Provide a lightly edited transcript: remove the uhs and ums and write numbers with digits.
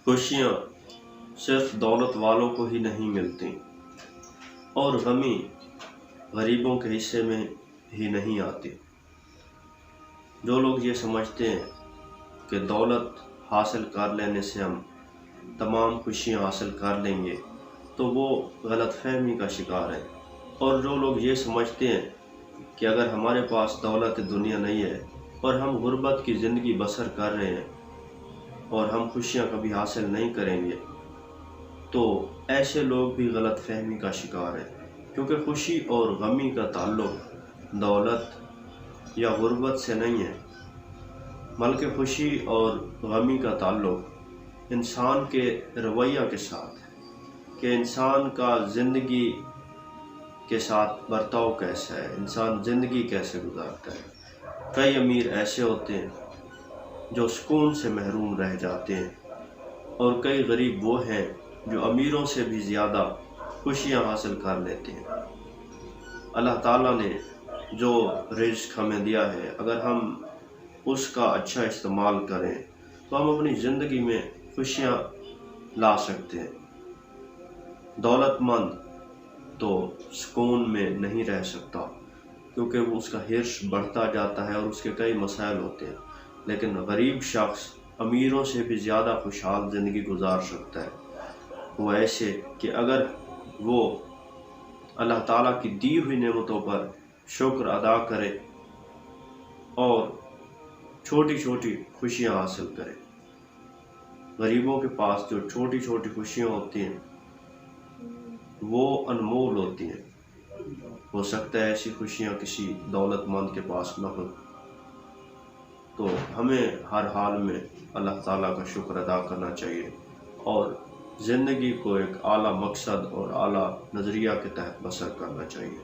خوشیاں صرف دولت والوں کو ہی نہیں ملتی اور غمی غریبوں کے حصے میں ہی نہیں آتی۔ جو لوگ یہ سمجھتے ہیں کہ دولت حاصل کر لینے سے ہم تمام خوشیاں حاصل کر لیں گے تو وہ غلط فہمی کا شکار ہے، اور جو لوگ یہ سمجھتے ہیں کہ اگر ہمارے پاس دولت دنیا نہیں ہے اور ہم غربت کی زندگی بسر کر رہے ہیں اور ہم خوشیاں کبھی حاصل نہیں کریں گے، تو ایسے لوگ بھی غلط فہمی کا شکار ہیں، کیونکہ خوشی اور غمی کا تعلق دولت یا غربت سے نہیں ہے، بلکہ خوشی اور غمی کا تعلق انسان کے رویہ کے ساتھ ہے کہ انسان کا زندگی کے ساتھ برتاؤ کیسا ہے، انسان زندگی کیسے گزارتا ہے۔ کئی امیر ایسے ہوتے ہیں جو سکون سے محروم رہ جاتے ہیں، اور کئی غریب وہ ہیں جو امیروں سے بھی زیادہ خوشیاں حاصل کر لیتے ہیں۔ اللہ تعالیٰ نے جو رزق ہمیں دیا ہے، اگر ہم اس کا اچھا استعمال کریں تو ہم اپنی زندگی میں خوشیاں لا سکتے ہیں۔ دولت مند تو سکون میں نہیں رہ سکتا، کیونکہ اس کا حرص بڑھتا جاتا ہے اور اس کے کئی مسائل ہوتے ہیں، لیکن غریب شخص امیروں سے بھی زیادہ خوشحال زندگی گزار سکتا ہے۔ وہ ایسے کہ اگر وہ اللہ تعالیٰ کی دی ہوئی نعمتوں پر شکر ادا کرے اور چھوٹی چھوٹی خوشیاں حاصل کرے۔ غریبوں کے پاس جو چھوٹی چھوٹی خوشیاں ہوتی ہیں وہ انمول ہوتی ہیں، ہو سکتا ہے ایسی خوشیاں کسی دولت مند کے پاس نہ ہو۔ تو ہمیں ہر حال میں اللہ تعالیٰ کا شکر ادا کرنا چاہیے اور زندگی کو ایک اعلیٰ مقصد اور اعلیٰ نظریہ کے تحت بسر کرنا چاہیے۔